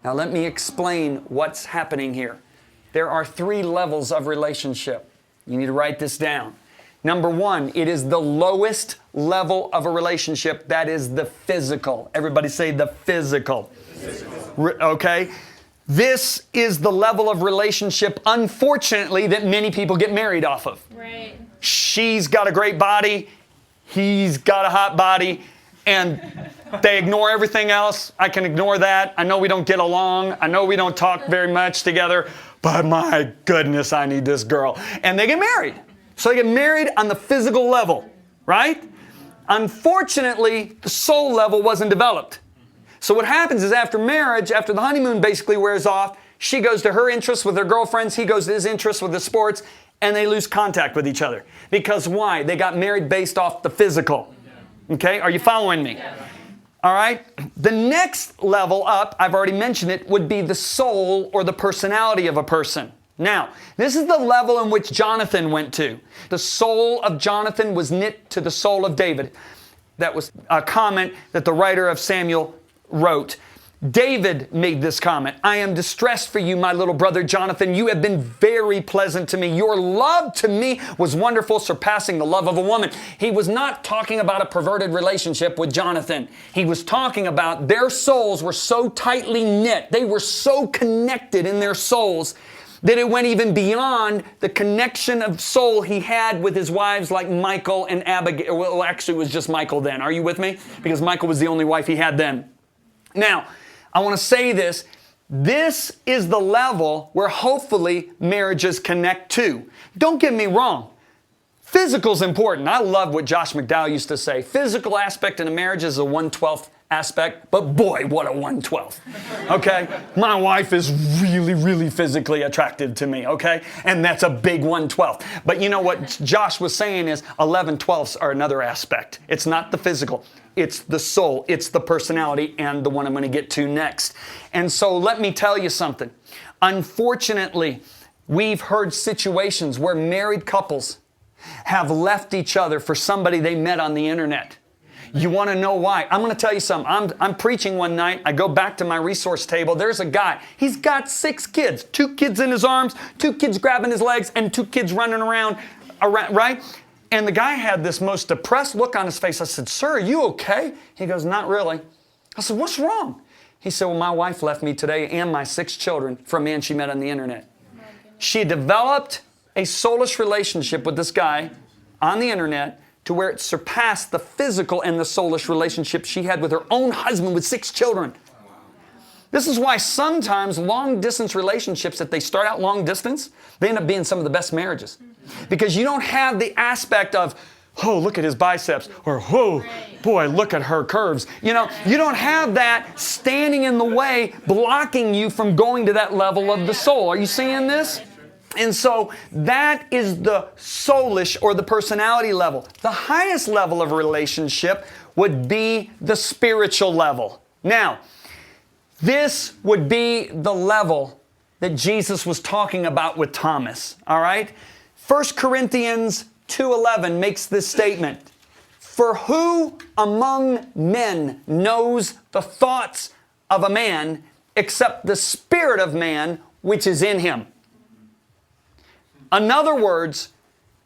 Now let me explain what's happening here. There are 3 levels of relationship. You need to write this down. Number 1, it is the lowest level of a relationship. That is the physical. Everybody say the physical. Okay? This is the level of relationship, unfortunately, that many people get married off of. Right. She's got a great body. He's got a hot body. And they ignore everything else. I can ignore that. I know we don't get along. I know we don't talk very much together. But my goodness, I need this girl. And they get married. So they get married on the physical level, right? Unfortunately, the soul level wasn't developed. So what happens is after marriage, after the honeymoon basically wears off, she goes to her interests with her girlfriends, he goes to his interests with his sports, and they lose contact with each other. Because why? They got married based off the physical. Okay? Are you following me? All right? The next level up, I've already mentioned it, would be the soul or the personality of a person. Now, this is the level in which Jonathan went to. The soul of Jonathan was knit to the soul of David. That was a comment that the writer of Samuel wrote. David made this comment. I am distressed for you, my little brother Jonathan. You have been very pleasant to me. Your love to me was wonderful, surpassing the love of a woman. He was not talking about a perverted relationship with Jonathan. He was talking about their souls were so tightly knit. They were so connected in their souls that it went even beyond the connection of soul he had with his wives like Michal and Abigail. Well, actually it was just Michal then. Are you with me? Because Michal was the only wife he had then. Now, I want to say this. This is the level where hopefully marriages connect to. Don't get me wrong. Physical's important. I love what Josh McDowell used to say. Physical aspect in a marriage is a 1/12 aspect, but boy, what a 1/12. Okay? My wife is really, really physically attractive to me, okay? And that's a big 1/12. But you know what Josh was saying is 11/12 are another aspect. It's not the physical. It's the soul. It's the personality, and the one I'm going to get to next. And so let me tell you something. Unfortunately, we've heard situations where married couples have left each other for somebody they met on the internet. You want to know why? I'm going to tell you something. I'm preaching one night. I go back to my resource table. There's a guy. He's got 6 kids. 2 kids in his arms, 2 kids grabbing his legs, and 2 kids running around, right? And the guy had this most depressed look on his face. I said, sir, are you okay? He goes, not really. I said, what's wrong? He said, well, my wife left me today and my 6 children for a man she met on the internet. She developed a soulish relationship with this guy on the internet to where it surpassed the physical and the soulish relationship she had with her own husband with 6 children. This is why sometimes long-distance relationships, if they start out long distance, they end up being some of the best marriages. Because you don't have the aspect of, oh, look at his biceps, or, oh, boy, look at her curves. You know, you don't have that standing in the way, blocking you from going to that level of the soul. Are you seeing this? And so that is the soulish or the personality level. The highest level of a relationship would be the spiritual level. Now, this would be the level that Jesus was talking about with Thomas, all right? 1 Corinthians 2:11 makes this statement. For who among men knows the thoughts of a man except the spirit of man which is in him? In other words,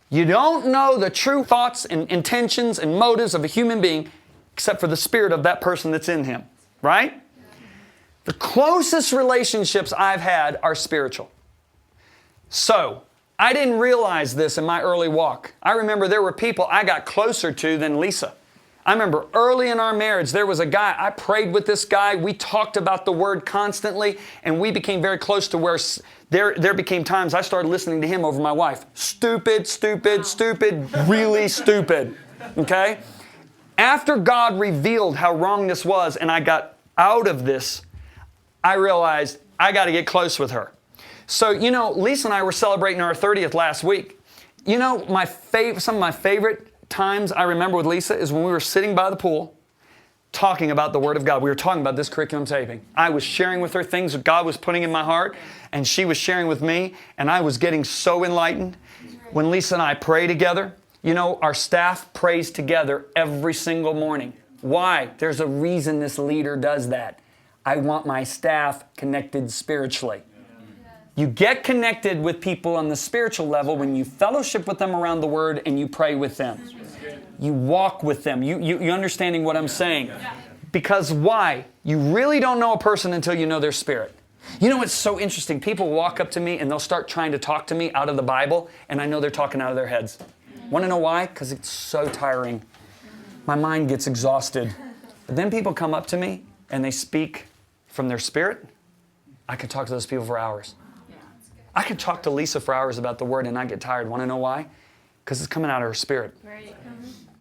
you don't know the true thoughts and intentions and motives of a human being except for the spirit of that person that's in him, right? The closest relationships I've had are spiritual. So, I didn't realize this in my early walk. I remember there were people I got closer to than Lisa. I remember early in our marriage, there was a guy, I prayed with this guy, we talked about the Word constantly, and we became very close to where there became times I started listening to him over my wife. Stupid, really stupid, okay? After God revealed how wrong this was and I got out of this, I realized I got to get close with her. So, you know, Lisa and I were celebrating our 30th last week. You know, some of my favorite times I remember with Lisa is when we were sitting by the pool talking about the Word of God. We were talking about this curriculum taping. I was sharing with her things that God was putting in my heart, and she was sharing with me, and I was getting so enlightened. When Lisa and I pray together, you know, our staff prays together every single morning. Why? There's a reason this leader does that. I want my staff connected spiritually. You get connected with people on the spiritual level when you fellowship with them around the Word and you pray with them. You walk with them. You understanding what I'm saying? Because why? You really don't know a person until you know their spirit. You know what's so interesting? People walk up to me and they'll start trying to talk to me out of the Bible, and I know they're talking out of their heads. Want to know why? Because it's so tiring. My mind gets exhausted. But then people come up to me and they speak from their spirit. I could talk to those people for hours. I could talk to Lisa for hours about the Word and not get tired. Want to know why? Because it's coming out of her spirit. Right.